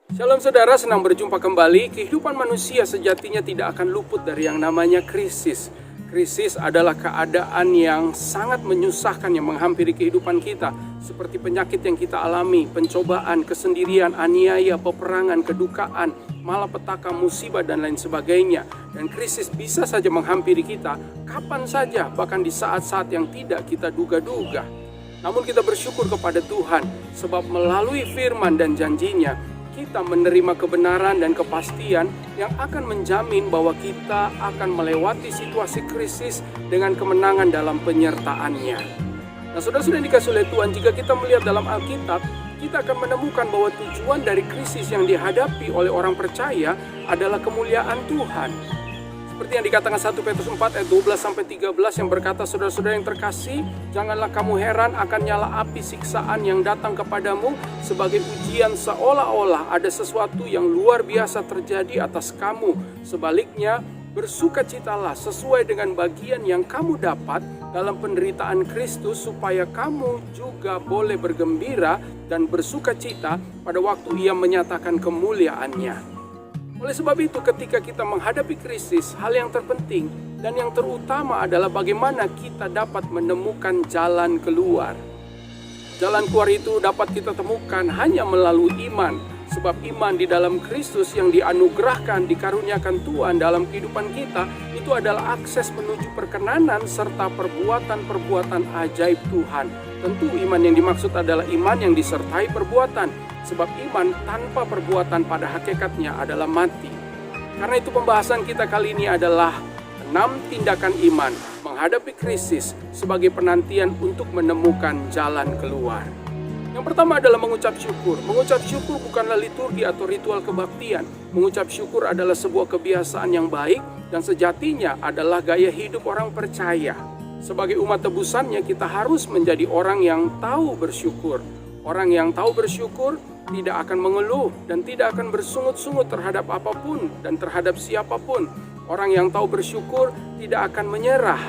Shalom saudara, senang berjumpa kembali. Kehidupan manusia sejatinya tidak akan luput dari yang namanya krisis. Krisis adalah keadaan yang sangat menyusahkan yang menghampiri kehidupan kita. Seperti penyakit yang kita alami, pencobaan, kesendirian, aniaya, peperangan, kedukaan, malapetaka, musibah, dan lain sebagainya. Dan krisis bisa saja menghampiri kita kapan saja, bahkan di saat-saat yang tidak kita duga-duga. Namun kita bersyukur kepada Tuhan, sebab melalui firman dan janjinya, kita menerima kebenaran dan kepastian yang akan menjamin bahwa kita akan melewati situasi krisis dengan kemenangan dalam penyertaannya. Nah, saudara-saudara yang dikasihi oleh Tuhan, jika kita melihat dalam Alkitab, kita akan menemukan bahwa tujuan dari krisis yang dihadapi oleh orang percaya adalah kemuliaan Tuhan. Seperti yang dikatakan 1 Petrus 4 ayat 12-13 yang berkata, saudara-saudara yang terkasih, janganlah kamu heran akan nyala api siksaan yang datang kepadamu sebagai ujian seolah-olah ada sesuatu yang luar biasa terjadi atas kamu. Sebaliknya, bersukacitalah sesuai dengan bagian yang kamu dapat dalam penderitaan Kristus, supaya kamu juga boleh bergembira dan bersukacita pada waktu Ia menyatakan kemuliaannya. Oleh sebab itu, ketika kita menghadapi krisis, hal yang terpenting dan yang terutama adalah bagaimana kita dapat menemukan jalan keluar. Jalan keluar itu dapat kita temukan hanya melalui iman, sebab iman di dalam Kristus yang dianugerahkan, dikaruniakan Tuhan dalam kehidupan kita, itu adalah akses menuju perkenanan serta perbuatan-perbuatan ajaib Tuhan. Tentu iman yang dimaksud adalah iman yang disertai perbuatan, sebab iman tanpa perbuatan pada hakikatnya adalah mati. Karena itu pembahasan kita kali ini adalah 6 tindakan iman menghadapi krisis sebagai penantian untuk menemukan jalan keluar. Yang pertama adalah mengucap syukur. Mengucap syukur bukanlah liturgi atau ritual kebaktian. Mengucap syukur adalah sebuah kebiasaan yang baik dan sejatinya adalah gaya hidup orang percaya. Sebagai umat tebusannya, kita harus menjadi orang yang tahu bersyukur. Orang yang tahu bersyukur tidak akan mengeluh dan tidak akan bersungut-sungut terhadap apapun dan terhadap siapapun. Orang yang tahu bersyukur tidak akan menyerah.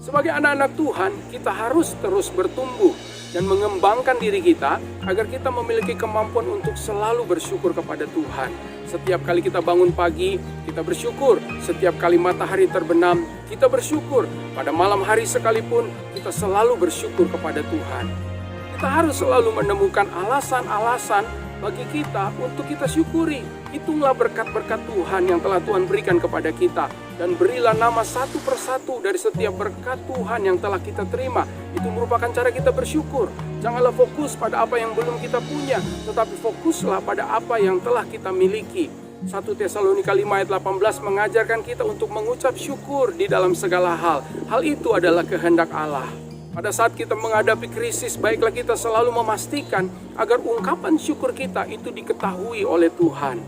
Sebagai anak-anak Tuhan, kita harus terus bertumbuh dan mengembangkan diri kita agar kita memiliki kemampuan untuk selalu bersyukur kepada Tuhan. Setiap kali kita bangun pagi, kita bersyukur. Setiap kali matahari terbenam, kita bersyukur. Pada malam hari sekalipun, kita selalu bersyukur kepada Tuhan. Kita harus selalu menemukan alasan-alasan bagi kita untuk kita syukuri. Hitunglah berkat-berkat Tuhan yang telah Tuhan berikan kepada kita, dan berilah nama satu persatu dari setiap berkat Tuhan yang telah kita terima. Itu merupakan cara kita bersyukur. Janganlah fokus pada apa yang belum kita punya, tetapi fokuslah pada apa yang telah kita miliki. 1 Tesalonika 5 ayat 18 mengajarkan kita untuk mengucap syukur di dalam segala hal. Hal itu adalah kehendak Allah. Pada saat kita menghadapi krisis, baiklah kita selalu memastikan agar ungkapan syukur kita itu diketahui oleh Tuhan.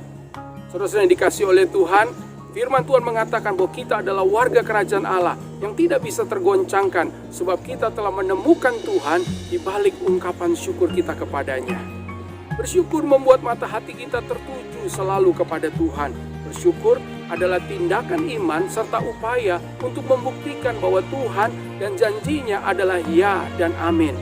Saudara-saudara yang dikasihi oleh Tuhan, firman Tuhan mengatakan bahwa kita adalah warga kerajaan Allah yang tidak bisa tergoncangkan, sebab kita telah menemukan Tuhan di balik ungkapan syukur kita kepadanya. Bersyukur membuat mata hati kita tertuju selalu kepada Tuhan. Bersyukur adalah tindakan iman serta upaya untuk membuktikan bahwa Tuhan dan janjinya adalah ya dan amin.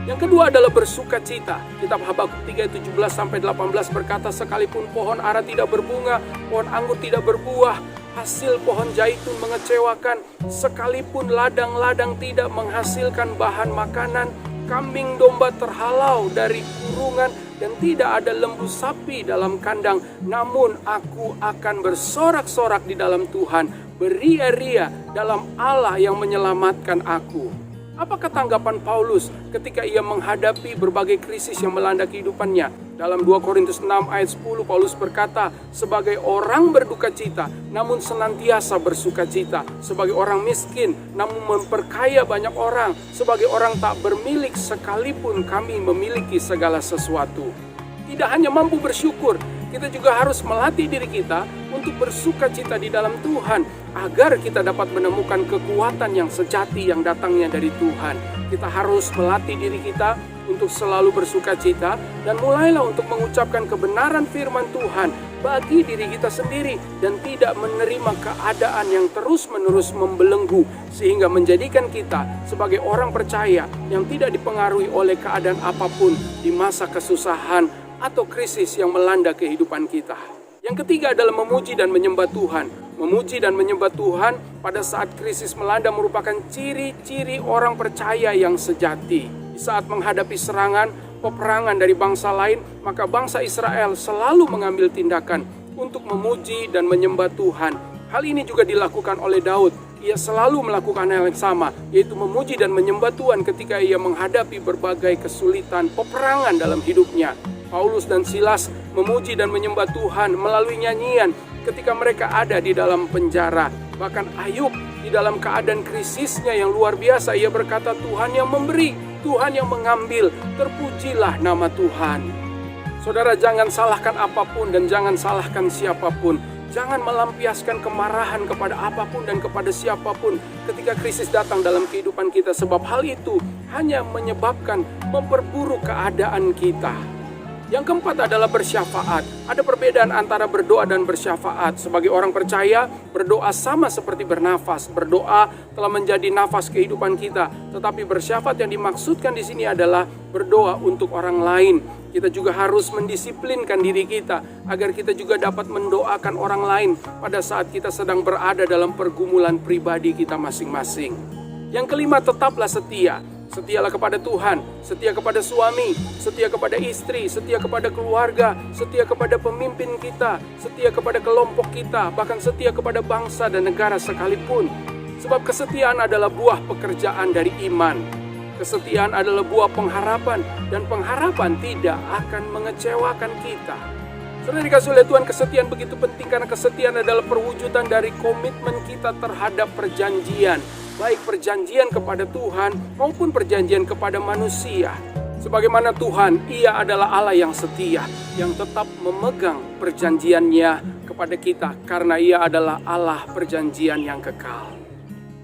Yang kedua adalah bersukacita. Kitab Habakuk 3 17-18 berkata, sekalipun pohon ara tidak berbunga, pohon anggur tidak berbuah, hasil pohon zaitun mengecewakan, sekalipun ladang-ladang tidak menghasilkan bahan makanan, kambing domba terhalau dari kurungan, dan tidak ada lembu sapi dalam kandang, namun aku akan bersorak-sorak di dalam Tuhan, beria-ria dalam Allah yang menyelamatkan aku. Apakah tanggapan Paulus ketika ia menghadapi berbagai krisis yang melanda kehidupannya? Dalam 2 Korintus 6 ayat 10 Paulus berkata, sebagai orang berduka cita namun senantiasa bersuka cita, sebagai orang miskin namun memperkaya banyak orang, sebagai orang tak bermilik sekalipun kami memiliki segala sesuatu. Tidak hanya mampu bersyukur, kita juga harus melatih diri kita untuk bersuka cita di dalam Tuhan, agar kita dapat menemukan kekuatan yang sejati yang datangnya dari Tuhan. Kita harus melatih diri kita untuk selalu bersuka cita, dan mulailah untuk mengucapkan kebenaran firman Tuhan bagi diri kita sendiri, dan tidak menerima keadaan yang terus-menerus membelenggu, sehingga menjadikan kita sebagai orang percaya yang tidak dipengaruhi oleh keadaan apapun di masa kesusahan atau krisis yang melanda kehidupan kita. Yang ketiga adalah memuji dan menyembah Tuhan. Memuji dan menyembah Tuhan pada saat krisis melanda merupakan ciri-ciri orang percaya yang sejati. Di saat menghadapi serangan, peperangan dari bangsa lain, maka bangsa Israel selalu mengambil tindakan untuk memuji dan menyembah Tuhan. Hal ini juga dilakukan oleh Daud. Ia selalu melakukan hal yang sama, yaitu memuji dan menyembah Tuhan ketika ia menghadapi berbagai kesulitan peperangan dalam hidupnya. Paulus dan Silas memuji dan menyembah Tuhan melalui nyanyian ketika mereka ada di dalam penjara. Bahkan Ayub di dalam keadaan krisisnya yang luar biasa, ia berkata, Tuhan yang memberi, Tuhan yang mengambil, terpujilah nama Tuhan. Saudara, jangan salahkan apapun dan jangan salahkan siapapun. Jangan melampiaskan kemarahan kepada apapun dan kepada siapapun ketika krisis datang dalam kehidupan kita, sebab hal itu hanya menyebabkan memperburuk keadaan kita. Yang keempat adalah bersyafaat. Ada perbedaan antara berdoa dan bersyafaat. Sebagai orang percaya, berdoa sama seperti bernafas. Berdoa telah menjadi nafas kehidupan kita. Tetapi bersyafaat yang dimaksudkan di sini adalah berdoa untuk orang lain. Kita juga harus mendisiplinkan diri kita agar kita juga dapat mendoakan orang lain pada saat kita sedang berada dalam pergumulan pribadi kita masing-masing. Yang kelima, tetaplah setia. Setialah kepada Tuhan, setia kepada suami, setia kepada istri, setia kepada keluarga, setia kepada pemimpin kita, setia kepada kelompok kita, bahkan setia kepada bangsa dan negara sekalipun. Sebab kesetiaan adalah buah pekerjaan dari iman. Kesetiaan adalah buah pengharapan, dan pengharapan tidak akan mengecewakan kita. Saudara dikasih oleh Tuhan, kesetiaan begitu penting karena kesetiaan adalah perwujudan dari komitmen kita terhadap perjanjian. Baik perjanjian kepada Tuhan maupun perjanjian kepada manusia. Sebagaimana Tuhan, Ia adalah Allah yang setia, yang tetap memegang perjanjiannya kepada kita karena Ia adalah Allah perjanjian yang kekal.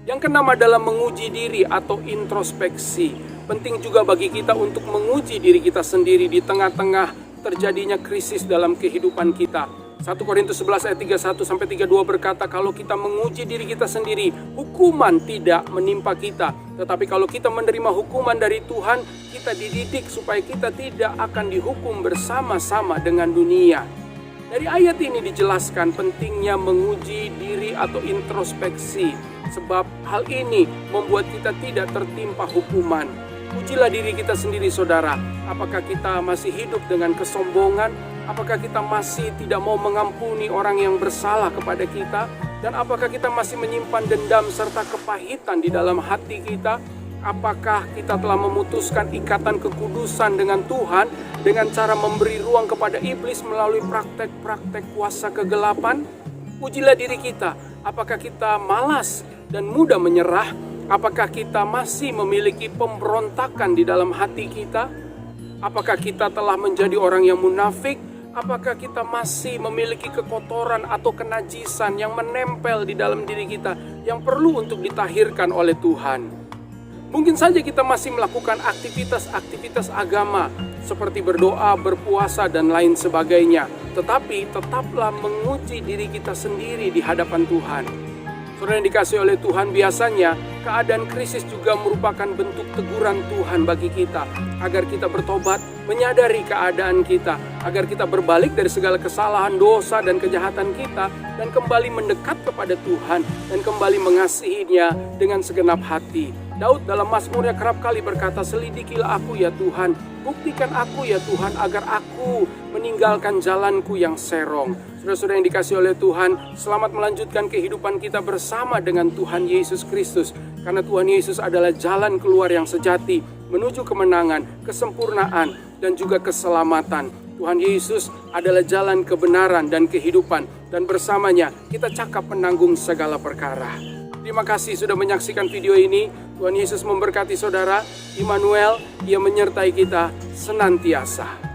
Yang keenam adalah menguji diri atau introspeksi. Penting juga bagi kita untuk menguji diri kita sendiri di tengah-tengah terjadinya krisis dalam kehidupan kita. 1 Korintus 11 ayat 31-32 berkata, kalau kita menguji diri kita sendiri, hukuman tidak menimpa kita. Tetapi kalau kita menerima hukuman dari Tuhan, kita dididik supaya kita tidak akan dihukum bersama-sama dengan dunia. Dari ayat ini dijelaskan pentingnya menguji diri atau introspeksi. Sebab hal ini membuat kita tidak tertimpa hukuman. Ujilah diri kita sendiri, saudara. Apakah kita masih hidup dengan kesombongan? Apakah kita masih tidak mau mengampuni orang yang bersalah kepada kita? Dan apakah kita masih menyimpan dendam serta kepahitan di dalam hati kita? Apakah kita telah memutuskan ikatan kekudusan dengan Tuhan dengan cara memberi ruang kepada iblis melalui praktek-praktek kuasa kegelapan? Ujilah diri kita. Apakah kita malas dan mudah menyerah? Apakah kita masih memiliki pemberontakan di dalam hati kita? Apakah kita telah menjadi orang yang munafik? Apakah kita masih memiliki kekotoran atau kenajisan yang menempel di dalam diri kita yang perlu untuk ditahirkan oleh Tuhan? Mungkin saja kita masih melakukan aktivitas-aktivitas agama seperti berdoa, berpuasa, dan lain sebagainya. Tetapi tetaplah menguji diri kita sendiri di hadapan Tuhan. Saudara yang dikasihi oleh Tuhan, biasanya keadaan krisis juga merupakan bentuk teguran Tuhan bagi kita agar kita bertobat, menyadari keadaan kita, agar kita berbalik dari segala kesalahan, dosa, dan kejahatan kita dan kembali mendekat kepada Tuhan dan kembali mengasihinya dengan segenap hati. Daud dalam Mazmurnya kerap kali berkata, selidikilah aku ya Tuhan, buktikan aku ya Tuhan agar aku meninggalkan jalanku yang serong. Saudara-saudara yang dikasihi oleh Tuhan, selamat melanjutkan kehidupan kita bersama dengan Tuhan Yesus Kristus. Karena Tuhan Yesus adalah jalan keluar yang sejati, menuju kemenangan, kesempurnaan, dan juga keselamatan. Tuhan Yesus adalah jalan kebenaran dan kehidupan, dan bersamanya kita cakap menanggung segala perkara. Terima kasih sudah menyaksikan video ini. Tuhan Yesus memberkati saudara. Immanuel, Ia menyertai kita senantiasa.